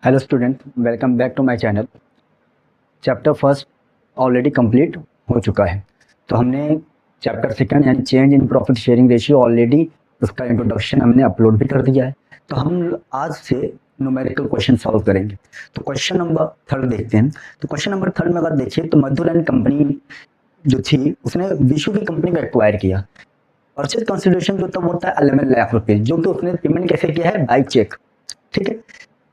Hello student, welcome back to my channel. Chapter first already complete हो चुका है। तो हमने चैप्टर सेकंड यानी change in profit sharing ratio already उसका इंट्रोडक्शन हमने अपलोड भी कर दिया है। तो हम आज से न्यूमेरिकल क्वेश्चन सॉल्व करेंगे। तो क्वेश्चन नंबर थर्ड देखते हैं। तो क्वेश्चन नंबर थर्ड में अगर देखिए तो मधुर एंड कंपनी जो थी उसने विशु की कंपनी को एक्वायर किया। परचेज कंसिडरेशन जो तब होता है 11 लाख रुपए, जो कि उसने पेमेंट कैसे किया है, बाई चेक। ठीक है।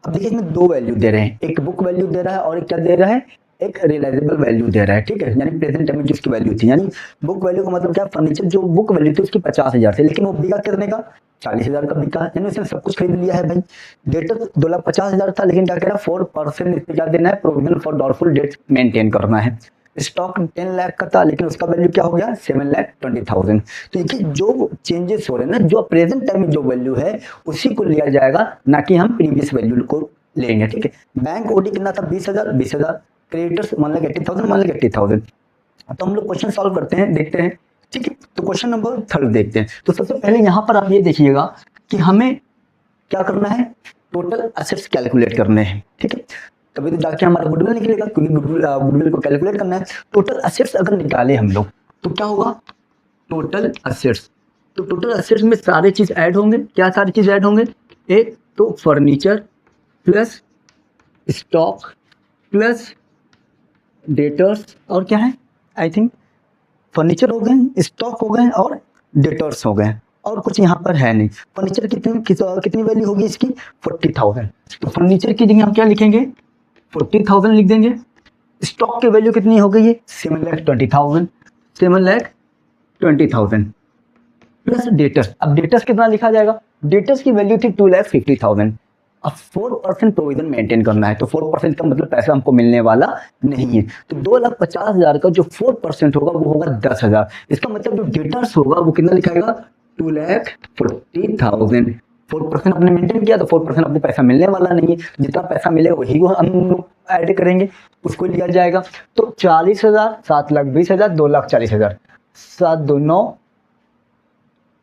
अब देखिए इसमें दो वैल्यू दे रहे हैं, एक बुक वैल्यू दे रहा है और एक क्या दे रहा है, एक रियलाइजेबल वैल्यू दे रहा है। ठीक है, यानी प्रेजेंट टाइम में जिसकी वैल्यू थी, यानी बुक वैल्यू का मतलब क्या, फर्नीचर जो बुक वैल्यू थी उसकी 50,000 थी, लेकिन वो बिका कितने का, 40,000 का बिका, यानी उसने सब कुछ खरीद लिया है भाई। डेटर 2,50,000 था, लेकिन क्या कह रहा है, 4% इस पे क्या देना है, provision for doubtful debts maintain करना है। स्टॉक 10 लाख का था, लेकिन उसका वैल्यू क्या हो गया, 7,20,000। तो देखिए जो चेंजेस हो रहे हैं ना, जो प्रेजेंट टाइम में जो वैल्यू है उसी को लिया जाएगा, ना कि हम प्रीवियस वैल्यू को लेंगे। ठीक है। बैंक ओडी कितना था, 20,000। क्रेडिटर्स 1,80,000, 1,80,000। तो हम लोग क्वेश्चन सॉल्व करते हैं, देखते हैं। ठीक है। तो क्वेश्चन नंबर थर्ड देखते हैं। तो सबसे पहले यहाँ पर आप ये देखिएगा कि हमें क्या करना है, टोटल असेट्स कैलकुलेट करने हैं। ठीक है। तभी तो जाके हमारा गुडविल निकलेगा, क्योंकि गुडविल को कैलकुलेट करना है। टोटल असेट्स अगर निकाले हम लोग तो क्या होगा, टोटल असेट्स। तो टोटल असेट्स में सारे चीज ऐड होंगे। क्या सारी चीज ऐड होंगे, एक तो furniture plus stock plus debtors, और क्या है, आई थिंक फर्नीचर हो गए, स्टॉक हो गए और डेटर्स हो गए, और कुछ यहाँ पर है नहीं। फर्नीचर कितनी वैल्यू होगी इसकी, 40,000। तो फर्नीचर की जगह हम क्या लिखेंगे, 40,000 लिख देंगे। स्टॉक की वैल्यू कितनी हो गई है, 7,20,000, 7,20,000 प्लस डेटर्स। अब डेटर्स कितना लिखा जाएगा, डेटर्स की वैल्यू थी 2,50,000। अब 4% प्रोविजन मेंटेन करना है, तो 4% का मतलब पैसा हमको मिलने वाला नहीं है। तो 2,50,000 का जो 4% होगा वो होगा 10,000। इसका मतलब जो डेटर्स होगा वो कितना लिखाएगा, 2,40,000। 4% अपने मेंटेन किया तो 4% अपने पैसा मिलने वाला नहीं है। जितना पैसा मिलेगा वही को हम लोग ऐड करेंगे, उसको लिया जाएगा। तो 40,000, 7,20,000, 2,40,000, 7×2=9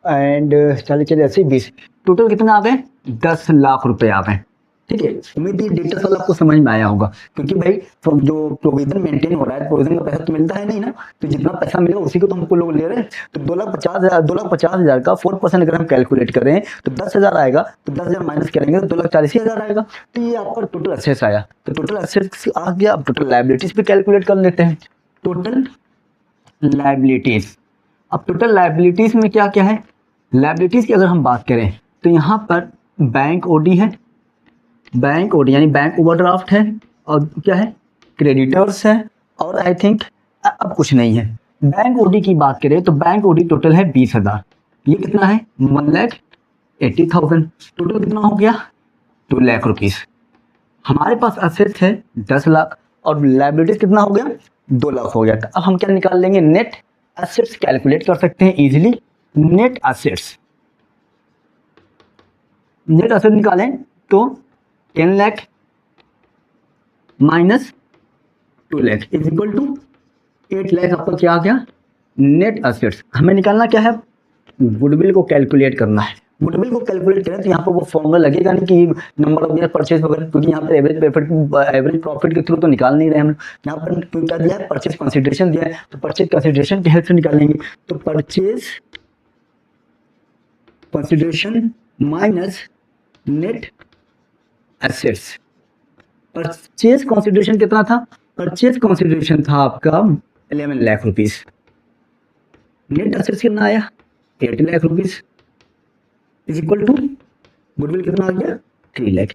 एंड 40, 40, 80, 20, टोटल कितना आ गए, 10 लाख रुपए आ गए। ठीक है। उम्मीद है डेटा वाला आपको समझ में आया होगा, क्योंकि भाई जो प्रोविजन मेंटेन हो रहा है, प्रोविजन का पैसा तो मिलता है नहीं ना, तो जितना पैसा मिलेगा उसी को तो हमको लोग ले रहे हैं। तो 2,50,000 का 4% अगर हम कैलकुलेट करें तो 10,000 आएगा, तो 10,000 माइनस करेंगे तो 2,40,000 आएगा। तो ये आपका टोटल असेट्स आया। तो टोटल असेट्स आ गया। अब टोटल लायबिलिटीज भी कैलकुलेट कर लेते हैं। टोटल लायबिलिटीज, अब टोटल लायबिलिटीज में क्या क्या है, लायबिलिटीज की अगर हम बात करें तो यहाँ पर बैंक ओडी है, बैंक ओडी यानी बैंक ओवरड्राफ्ट है, और क्या है, क्रेडिटर्स है, और आई थिंक अब कुछ नहीं है। बैंक ओडी की बात करें तो बैंक ओडी टोटल है 20,000। ये कितना है, 1,80,000। टोटल कितना हो गया, 2 लाख रुपीज। हमारे पास असेट्स है 10 लाख और लायबिलिटीज कितना हो गया, 2 लाख हो गया। तो अब हम क्या निकाल लेंगे, नेट असेट्स कैलकुलेट कर सकते हैं easily. Net assets, net asset निकालें तो 10 lakh minus 2 lakh is equal to 8 lakh. आपका क्या आ गया, नेट असेट्स। हमें निकालना क्या है, गुडविल को कैलकुलेट करना है। गुडविल को कैलकुलेट करें तो यहाँ पर वो फॉर्मूला लगेगा नहीं कि नंबर ऑफ ईयर परचेज वगैरह, क्योंकि यहाँ पर एवरेज प्रॉफिट के थ्रू तो निकाल नहीं रहे हम। यहाँ पर क्या दिया है, परचेज कंसिडरेशन दिया है, तो परचेज कंसिडरेशन की हेल्प से निकालेंगे। तो purchase consideration minus net assets. Purchase consideration कितना था, परचेज कंसिडरेशन था आपका 11 लाख रुपीज। नेट एसेट्स कितना आया, 8 lakh rupees is equal to goodwill कितना आ गया, 3 लाख।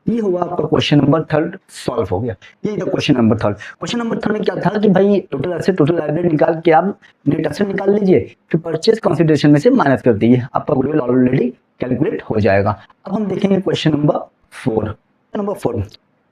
ये हुआ आपका क्वेश्चन नंबर थर्ड सॉल्व हो गया। ये था question number third. Question number third में क्या था कि भाई टोटल एसेट टोटल लायबिलिटी निकाल के आप नेट एसेट निकाल लीजिए, फिर परचेज कंसिडरेशन में से माइनस कर दीजिए, आपका गुडविल ऑलरेडी कैलकुलेट हो जाएगा। अब हम देखेंगे क्वेश्चन नंबर 4। नंबर 4,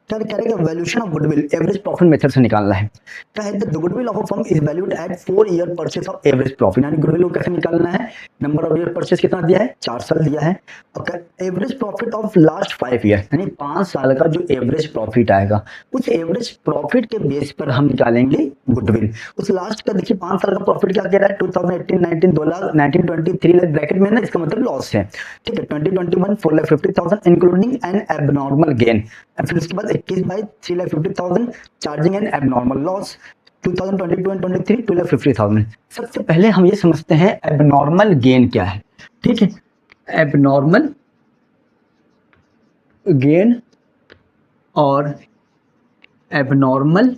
क्या करेगा, valuation of goodwill average profit method से निकालना है। क्या है, the goodwill of a firm is valued at 4 year purchase of average profit, यानी गुडविल को कैसे निकालना है, नंबर ऑफ ईयर परचेस कितना दिया है, 4 साल दिया है, और average profit of last 5 year, यानी 5 साल का जो एवरेज प्रॉफिट आएगा उस एवरेज प्रॉफिट के बेस पर हम निकालेंगे गुडविल। उस लास्ट का देखिए 5 साल का प्रॉफिट क्या कह रहा है, 2018 19 2 लाख, 19 20 3 लाख ब्रैकेट में ना, इसका मतलब लॉस है, ठीक है। 2021 4,50,000 इंक्लूडिंग एन एबनॉर्मल गेन, फिर उसके बाद 21/3,50,000 charging N abnormal loss, 2022 and 23 2,50,000। सबसे पहले हम ये समझते हैं एबनॉर्मल गेन क्या है, ठीक है। एबनॉर्मल गेन और एबनॉर्मल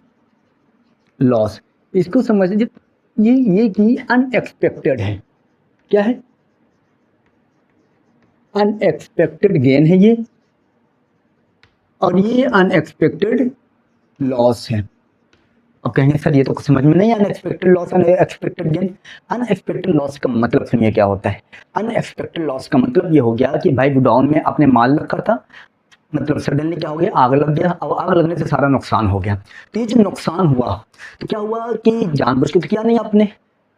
लॉस, इसको समझ लीजिए ये कि अनएक्सपेक्टेड है, क्या है, अनएक्सपेक्टेड गेन है ये, और ये अनएक्सपेक्टेड लॉस है। अब कहेंगे सर ये तो कुछ समझ में नहीं, unexpected loss unexpected gain. Unexpected loss का मतलब सुनिए क्या होता है। अनएक्सपेक्टेड लॉस का मतलब ये हो गया कि भाई गोडाउन में आपने माल रखा था, मतलब सडनली क्या हो गया, आग लग गया, अब आग लगने से सारा नुकसान हो गया। तो ये जो नुकसान हुआ तो क्या हुआ कि जानबूझ के तो किया नहीं आपने,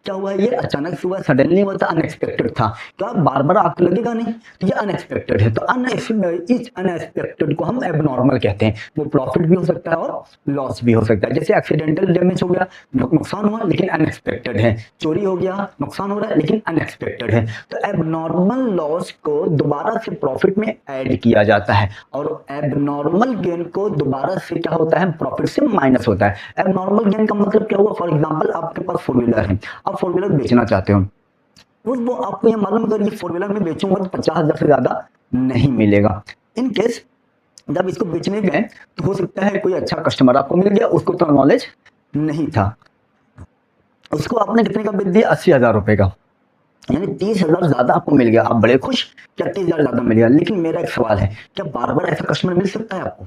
क्या हुआ, ये अचानक से हुआ, सडनली हुआ था, अनएक्सपेक्टेड था, तो आप बार बार आग लगेगा नहीं, तो ये अनएक्सपेक्टेड है। तो इस अनएक्सपेक्टेड को हम एबनॉर्मल कहते हैं। वो प्रॉफिट भी हो सकता है और लॉस भी हो सकता है। जैसे एक्सीडेंटल डैमेज हो गया, नुकसान हुआ लेकिन अनएक्सपेक्टेड है, चोरी हो गया, नुकसान हो रहा है लेकिन अनएक्सपेक्टेड है। तो एबनॉर्मल लॉस को दोबारा से प्रॉफिट में ऐड किया जाता है, और एबनॉर्मल गेन को दोबारा से क्या होता है, प्रॉफिट से माइनस होता है। एबनॉर्मल गेन का मतलब क्या हुआ, फॉर एग्जाम्पल आपके पास 4 व्हीलर है, आप 4 व्हीलर बेचना चाहते हो, वो आपको ये मालूम अगर ये 4 व्हीलर में बेचूंगा तो 50,000 से ज्यादा नहीं मिलेगा। इन केस जब इसको बेचने गए तो हो सकता है कोई अच्छा कस्टमर आपको मिल गया, उसको तो नॉलेज नहीं था, उसको आपने कितने का बेच दिया, 80,000 रुपए का, यानी 30,000 ज्यादा आपको मिल गया, आप बड़े खुश, क्या 30,000 ज्यादा मिल गया। लेकिन मेरा एक सवाल है, क्या बार बार ऐसा कस्टमर मिल सकता है आपको,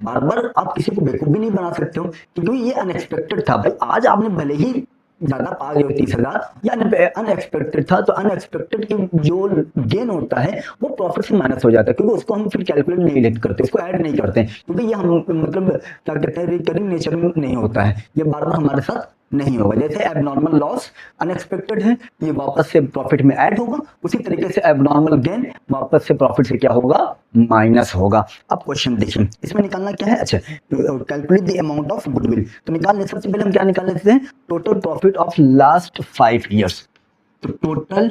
बार बार आप किसी को बेवकूफ भी नहीं बना सकते हो, क्योंकि ये अनएक्सपेक्टेड था। भाई आज आपने भले ही ज्यादा पा गए 30,000, या अनएक्सपेक्टेड था, तो अनएक्सपेक्टेड की जो गेन होता है वो प्रॉफिट से माइनस हो जाता है, क्योंकि उसको हम फिर कैलकुलेट नहीं करते, उसको ऐड नहीं करते, क्योंकि ये हम मतलब क्या कहते हैं, रिकरिंग नेचर में नहीं होता है, ये बार बार हमारे साथ नहीं होगा। जैसे एबनॉर्मल लॉस अनएक्सपेक्टेड है, ये वापस से प्रॉफिट में ऐड होगा, उसी तरीके से एबनॉर्मल गेन वापस से प्रॉफिट से क्या होगा, माइनस होगा। अब क्वेश्चन देखिए, इसमें निकालना क्या है, अच्छा calculate the amount of goodwill, तो निकालने सबसे पहले हम क्या निकाल लेते हैं, total profit of last 5 years. तो total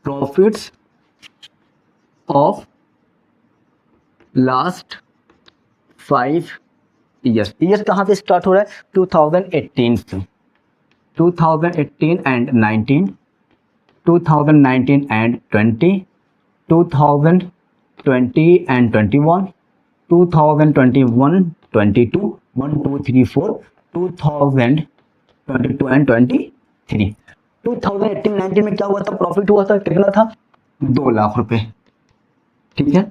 profits of last 5 years. Year कहाँ से स्टार्ट हो रहा है, 2018 से, 2018 एंड 19, 2019 एंड 20, 2020 एंड 21, 2021 22 1 2 3 4, 2022 एंड 23। 2018-19 में क्या हुआ था, प्रॉफिट हुआ था, कितना था, 2 लाख रुपए, ठीक है।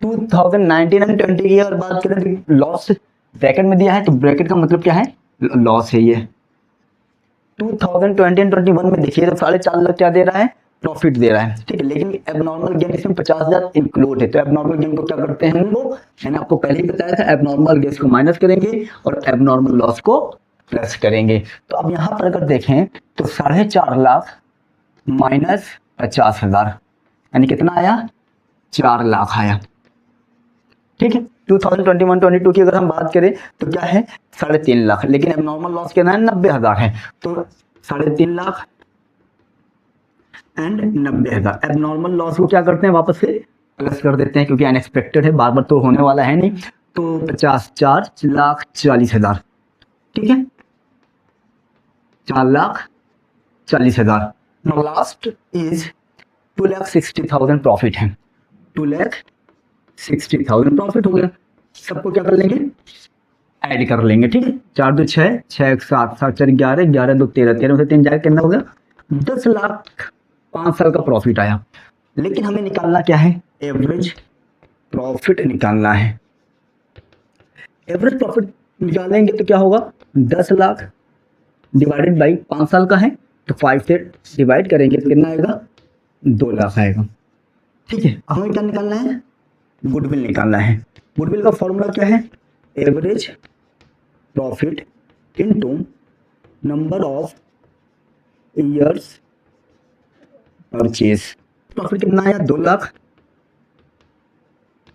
2019 एंड 20 की अगर बात करें, लॉस ब्रैकेट में दिया है, तो ब्रैकेट का मतलब क्या है, लॉस है ये। 2020 एंड 21 में देखिए तो 4.5 लाख क्या दे रहा है, प्रॉफिट दे रहा है, ठीक है। लेकिन एबनॉर्मल गेन इसमें 50,000 इंक्लूड है, तो एबनॉर्मल गेन को क्या करते हैं हम लोग, मैंने आपको पहले ही बताया था, एबनॉर्मल गेन को माइनस करेंगे और एबनॉर्मल लॉस को प्लस करेंगे। तो अब यहाँ पर अगर देखें तो 4.5 लाख माइनस 50,000 यानी कितना आया, 4 लाख आया, ठीक है। 2021-22 की अगर हम बात करें तो क्या है, 3.5 लाख, लेकिन एबनॉर्मल लॉस कितना है, 90,000 है, तो 3.5 लाख एंड 90,000। एबनॉर्मल लॉस को क्या करते हैं, वापस से प्लस कर देते हैं, क्योंकि अनएक्सपेक्टेड है, बार बार तो होने वाला है नहीं, तो 4,40,000, ठीक है, 4,40,000। नाउ लास्ट इज 2,60,000 प्रॉफिट है, 2,60,000 प्रॉफिट हो गया। सबको क्या कर लेंगे, ऐड कर लेंगे, ठीक है। 4 2 6, 6 1 7, 7 4 11, 11 2 13, 13 से 3 जाए कितना हो गया, 10 लाख 5 साल का प्रॉफिट आया। लेकिन हमें निकालना क्या है, एवरेज प्रॉफिट निकालना है। एवरेज प्रॉफिट निकालेंगे तो क्या होगा, 10 लाख डिवाइडेड बाई 5 साल का है, तो 5 से डिवाइड करेंगे तो कितना आएगा, 2 लाख आएगा, ठीक है। हमें क्या निकालना है, गुडविल निकालना है। गुडविल का फॉर्मूला क्या है? Average profit into number of years purchase. Profit कितना आया? 2 lakh.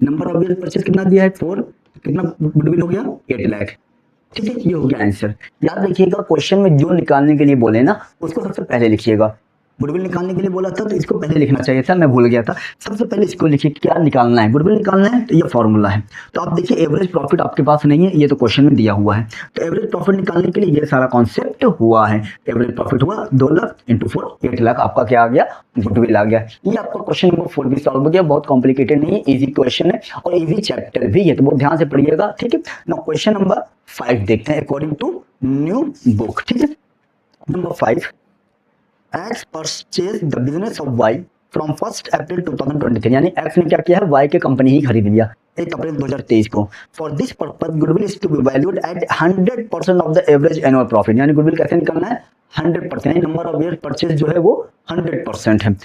Number of year purchase कितना दिया है? 4। कितना गुडविल हो गया? 8 लाख। ठीक है, ये हो गया आंसर। याद रखिएगा, क्वेश्चन में जो निकालने के लिए बोले ना उसको सबसे पहले लिखिएगा। गुडविल निकालने के लिए बोला था तो इसको पहले लिखना चाहिए था, मैं भूल गया था। सबसे पहले इसको लिखिए, क्या निकालना है? गुडविल निकालना है, तो ये फॉर्मूला है। तो आप देखिए, एवरेज प्रॉफिट आपके पास नहीं है, ये तो क्वेश्चन में दिया हुआ है। तो एवरेज प्रॉफिट निकालने के लिए ये सारा कॉन्सेप्ट हुआ है। एवरेज प्रॉफिट हुआ 2 लाख इंटू 4, 8 लाख। आपका क्या आ गया? गुडविल आ गया। ये आपका क्वेश्चन नंबर 4 भी सॉल्व हो गया। बहुत कॉम्प्लिकेटेड नहीं है, इजी क्वेश्चन है और इजी चैप्टर भी है, तो बहुत ध्यान से पढ़िएगा। ठीक है, नाउ क्वेश्चन नंबर 5 देखते हैं अकॉर्डिंग टू न्यू बुक। ठीक है, number 5, X purchase the business of Y from 1 April 2023। यानी X ने क्या किया है? Y के कंपनी ही खरीद लिया 1 अप्रैल 2023 को। For this purpose goodwill is to be valued at 100% of the average annual profit. यानी गुडविल कैसे निकालना है? 100%। नंबर ऑफ ईयर परचेज जो है वो 100% है।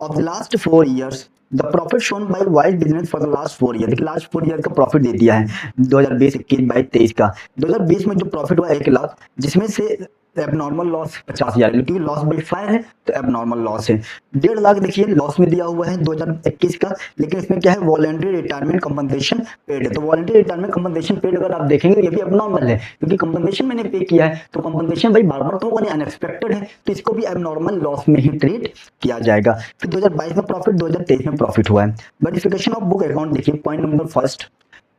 Of the last 4 years the profit shown by Y business for the last 4 year. देखिए, last 4 year का प्रॉफिट दे दिया है 2020, 21, 22, 23 का। 2020 में जो प्रॉफिट हुआ 1 लाख, जिसमें से एबनॉर्मल लॉस 50,000, क्योंकि लॉस बाई 5 है तो एबनॉर्मल लॉस है। 1.5 लाख देखिए लॉस में दिया हुआ है 2021 का, लेकिन इसमें क्या है? वॉलंटरी रिटायरमेंट कंपनसेशन पेड है। तो वॉलंटरी रिटायरमेंट कंपनसेशन पेड अगर आप देखेंगे ये भी एबनॉर्मल है, क्योंकि कंपनसेशन मैंने पे किया है, तो कंपनसेशन भाई बार बार तो होगा नहीं, अनएक्सपेक्टेड है, तो इसको भी एबनॉर्मल लॉस में ही ट्रीट किया जाएगा। फिर 2022 में प्रॉफिट, 2023 में प्रॉफिट हुआ है। वेरिफिकेशन ऑफ बुक अकाउंट देखिए, point number 1,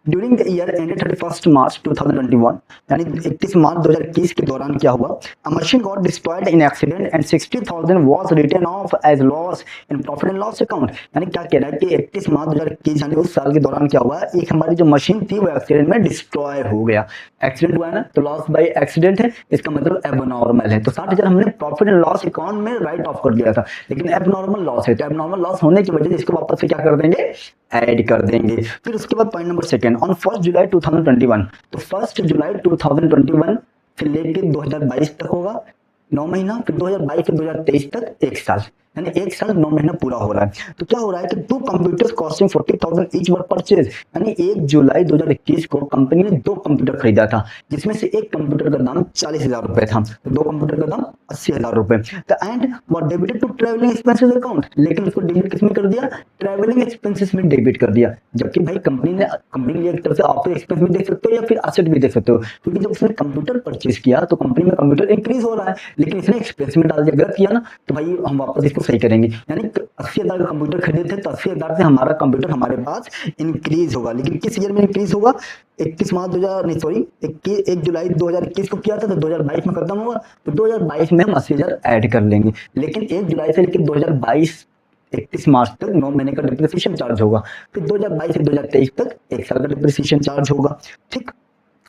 during the year ended 31 March 2021, यानी 31 मार्च 2021 के दौरान क्या हुआ? A machine got destroyed in accident and 60,000 was written off as loss in profit and loss account. यानी क्या कह रहा है कि 31 मार्च 2021 यानी उस साल के दौरान क्या हुआ? एक हमारी जो मशीन थी वो एक्सीडेंट में डिस्ट्रॉय हो गया। एक्सीडेंट हुआ है ना, तो लॉस बाय एक्सीडेंट है, इसका मतलब एबनॉर्मल है। तो 60,000 हमने प्रॉफिट एंड लॉस अकाउंट में राइट ऑफ कर दिया था, लेकिन एबनॉर्मल लॉस है, तो एबनॉर्मल लॉस होने की वजह से इसको वापस से क्या कर देंगे? ऐड कर देंगे। फिर उसके बाद पॉइंट नंबर 2, ऑन 1 जुलाई 2021, तो 1 जुलाई 2021 से लेके 2022 तक होगा 9 महीना, फिर 2022 से 2023 तक 1 साल, यानी 1 साल 9 महीना पूरा हो रहा है। तो क्या हो रहा है कि 2 कंप्यूटर्स कॉस्टिंग 40,000 ईच वर परचेज, यानी 1 जुलाई 2021 को कंपनी ने 2 कंप्यूटर खरीदा था, जिसमें से एक कंप्यूटर का दाम 40,000 रुपए था, तो 2 कंप्यूटर का दाम 80,000 रुपए। तो एंड वो debited to travelling expenses account, लेकिन उसको डेबिट किसमें कर दिया? ट्रैवलिंग एक्सपेंसेस में डेबिट कर दिया। जबकि भाई कंपनी ने एक तरफ से ऑपरेटिंग एक्सपेंस भी देख सकते हो या फिर असेट भी देख सकते हो, क्योंकि जब उसने कंप्यूटर परचेज किया तो कंपनी में कंप्यूटर इंक्रीज हो रहा है, लेकिन इसने एक्सपेंस में डाल दिया, गलत किया ना, तो भाई हम वापस इसको सही करेंगे। यानी 80,000 का कंप्यूटर खरीदे थे, तो 80,000 से हमारा कंप्यूटर हमारे पास इंक्रीज होगा, लेकिन किस ईयर में इंक्रीज होगा? 21 मार्च 2000 नहीं सॉरी 1 जुलाई 2021 को किया था, तो 2022 में खत्म होगा, तो 2022 में हम 80,000 ऐड कर लेंगे। लेकिन 1 जुलाई से लेकर 2022 31 मार्च तक 9 महीने का डिप्रिसिएशन चार्ज होगा, फिर 2022 से 2023 तक 1 साल का डिप्रिसिएशन चार्ज होगा। ठीक,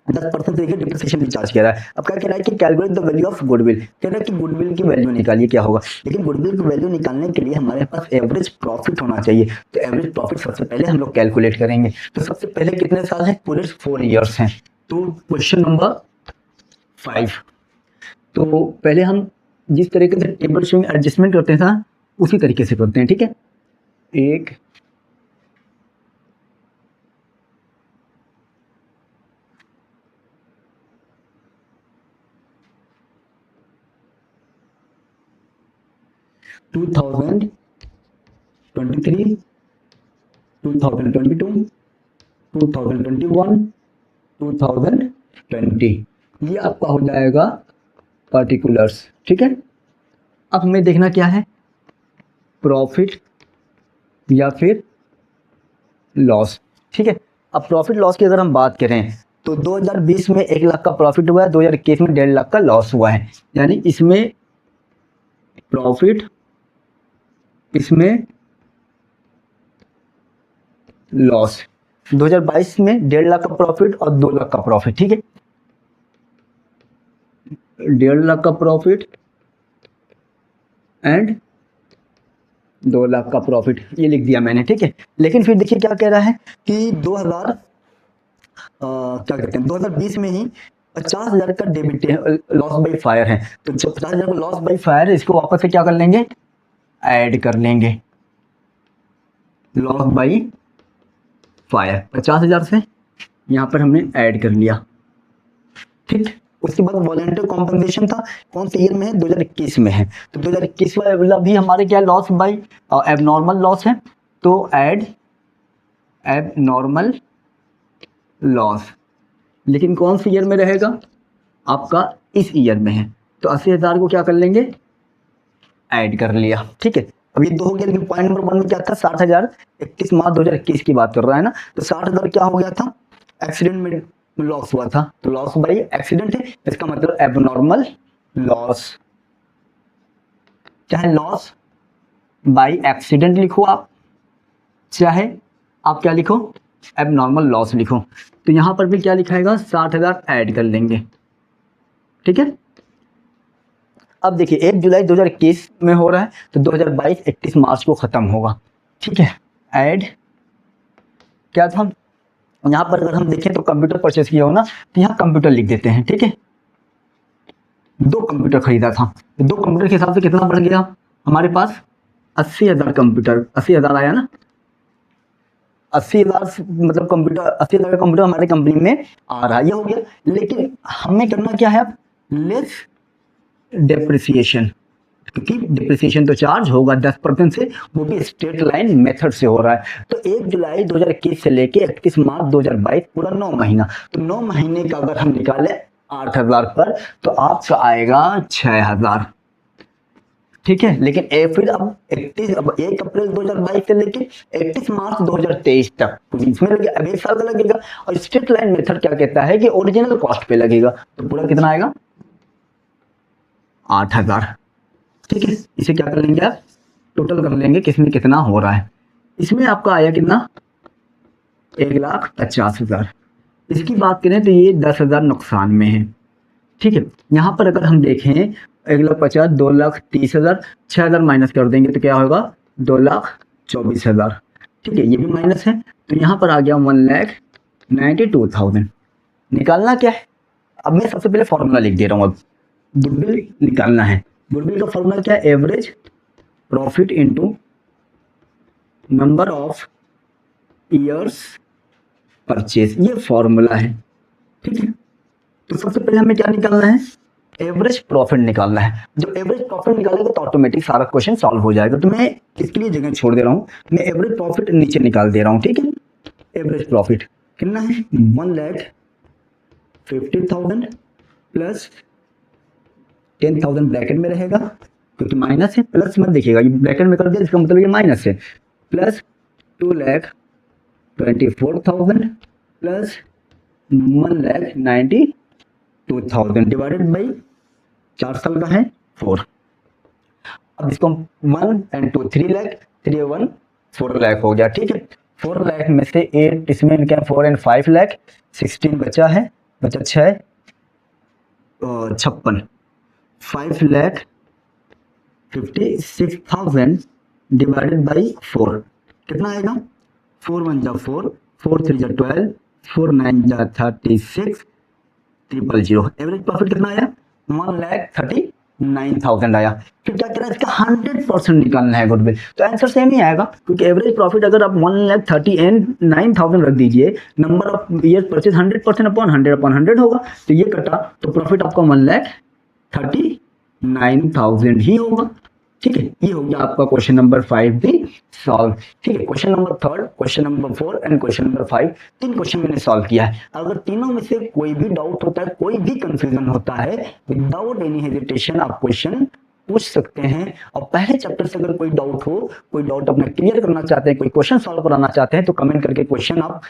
10% से डिप्रिसिएशन भी चार्ज किया रहा है। अब क्या कह रहा है कि calculate the value of goodwill, कह रहा है कि गुडविल की वैल्यू निकालिए, क्या होगा? लेकिन गुडविल की वैल्यू निकालने के लिए हमारे पास एवरेज प्रॉफिट होना चाहिए, तो एवरेज प्रॉफिट सबसे पहले हम लोग कैलकुलेट करेंगे। तो सबसे पहले कितने साल है? पूरे 4 ईयर्स हैं। तो क्वेश्चन नंबर 5, तो पहले हम जिस तरीके से टेबल शोइंग एडजस्टमेंट करते हैं ना उसी तरीके से करते हैं। ठीक है, 1 2023, 2022, 2021, 2020, ये आपका हो जाएगा पर्टिकुलर्स। ठीक है, अब हमें देखना क्या है? प्रॉफिट या फिर लॉस। ठीक है, अब प्रॉफिट लॉस की अगर हम बात करें तो 2020 में 1 लाख का प्रॉफिट हुआ है, 2021 में 1.5 लाख का लॉस हुआ है, यानी इसमें प्रॉफिट, इसमें लॉस। 2022 में 1.5 लाख का प्रॉफिट और 2 लाख का प्रॉफिट। ठीक है, 1.5 लाख का प्रॉफिट एंड 2 लाख का प्रॉफिट, ये लिख दिया मैंने। ठीक है, लेकिन फिर देखिए क्या कह रहा है कि 2020 में ही 50,000 का डेबिट लॉस बाई फायर है, तो जब 50,000 का लॉस बाई फायर है इसको वापस से क्या कर लेंगे? ऐड कर लेंगे। लॉस बाई 5 50,000 से यहाँ पर हमने ऐड कर लिया। ठीक, उसके बाद वॉलंटरी कॉम्पनसेशन था, कौन से ईयर में है, 2021 में है। तो 2021 वाला भी हमारे क्या लॉस बाई एबनॉर्मल लॉस है, तो ऐड एबनॉर्मल लॉस, लेकिन कौन से ईयर में रहेगा, आपका इस ईयर में है। तो 80,000 को क्या कर लेंगे, ऐड कर लिया। ठीक है, अब ये 2 हो गया। पॉइंट नंबर 1 में क्या था, 60,000 31 मार्च 2021 की बात कर रहा है ना, तो 60,000 क्या हो गया था, एक्सीडेंट में लॉस हुआ था, तो लॉस बाई एक्सीडेंट है, इसका मतलब एबनॉर्मल लॉस। चाहे लॉस बाई एक्सीडेंट लिखो आप, चाहे आप क्या लिखो, एबनॉर्मल लॉस लिखो। तो यहां पर भी क्या लिखाएगा, 60,000 ऐड कर लेंगे। ठीक है, अब देखिए 1 जुलाई 2021 में हो रहा है, तो 2022 31 मार्च को खत्म होगा। ठीक है, ऐड क्या था, यहाँ पर अगर हम देखें तो कंप्यूटर परचेस किया हो ना, तो यहाँ कंप्यूटर लिख देते हैं। ठीक है, 2 कंप्यूटर खरीदा था, 2 कंप्यूटर के हिसाब से कितना बढ़ गया हमारे पास, 80,000 कंप्यूटर, 80,000 आया ना, 80,000 मतलब कंप्यूटर, 80,000 का कंप्यूटर हमारे कंपनी में आ रहा है, ये हो गया। लेकिन हमें करना क्या है, लेस डेप्रिसिएशन, क्योंकि डिप्रिसिएशन तो चार्ज होगा 10% से, वो भी स्ट्रेट लाइन मेथड से हो रहा है। तो 1 जुलाई 2021 से लेके 31 मार्च 2022 पूरा 9 महीना, तो 9 महीने का अगर हम निकाले 8,000 पर, तो आपका आएगा 6,000। ठीक है, लेकिन फिर अब 1 अप्रैल 2022 से लेके 31 मार्च 2023 तक, तो इसमें लगे अब 1 साल का लगेगा। और स्ट्रेट लाइन मेथड क्या कहता है कि ओरिजिनल कॉस्ट पे लगेगा, तो पूरा कितना आएगा, 8,000। ठीक है, इसे क्या कर लेंगे आप, टोटल कर लेंगे किसमें कितना हो रहा है। इसमें आपका आया कितना, 1,50,000। इसकी बात करें तो ये 10,000 नुकसान में है। ठीक है, यहाँ पर अगर हम देखें 1,50,000, 2,30,000, 6,000 माइनस कर देंगे तो क्या होगा, 2,24,000। ठीक है, ये भी माइनस है, तो यहाँ पर आ गया 1,92,000। निकालना क्या है, अब मैं सबसे पहले फॉर्मूला लिख दे रहा हूँ। अब गुडविल निकालना है, गुडविल का फॉर्मूला क्या है, average profit into number of years purchase, ये फॉर्मूला है। ठीक है, तो सबसे पहले हमें क्या निकालना है, एवरेज प्रॉफिट निकालना है। जब एवरेज प्रॉफिट निकालेगा तो ऑटोमेटिक सारा क्वेश्चन सॉल्व हो जाएगा। तो मैं इसके लिए जगह छोड़ दे रहा हूँ, मैं एवरेज प्रॉफिट नीचे निकाल दे रहा हूँ। ठीक है, एवरेज प्रॉफिट कितना है, 1,50,000 प्लस 10,000 ब्रैकेट में रहेगा, क्योंकि माइनस है, प्लस मत देखिएगा, ये ब्रैकेट में कर दिया इसका मतलब ये माइनस है, प्लस 2,24,000 प्लस 1,92,000 डिवाइडेड बाई 4 साल का है 4। अब इसको 1 and 2 3 लाख, 3 1 4 लाख हो गया। ठीक है, 4 लाख में से 8 इसमें क्या, 4 and 5 लाख, 16 बचा है, बचा 6 56, 5,56,000 डिवाइडेड बाई 4 कितना आएगा, 4 1 जा 4, 4 3 जा 12, 4 9 जा 36, 000। एवरेज प्रॉफिट कितना आया, 1,39,000 आया। फिर क्या करें, इसका 100% निकालना है गुडविल, तो आंसर सेम ही आएगा, क्योंकि एवरेज प्रॉफिट अगर आप 1,39,000 रख दीजिए, number of year purchase 100% upon 100 होगा, तो ये कटा तो प्रॉफिट आपका 1,39,000 ही होगा। ठीक है, ये हो गया आपका क्वेश्चन नंबर 5 भी सॉल्व। ठीक है, question number 3, question number 4 and question number 5, 3 question मैंने सॉल्व किया है। अगर तीनों में से कोई भी डाउट होता है, कोई भी कंफ्यूजन होता है, विदाउट एनी हेजिटेशन आप क्वेश्चन पूछ सकते हैं। और पहले चैप्टर से अगर कोई डाउट हो, कोई डाउट अपना क्लियर करना चाहते हैं, कोई क्वेश्चन सॉल्व कराना चाहते हैं, तो कमेंट करके क्वेश्चन आप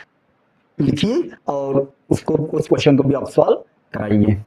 लिखिए और उसको, उस क्वेश्चन को भी आप सॉल्व कराइए।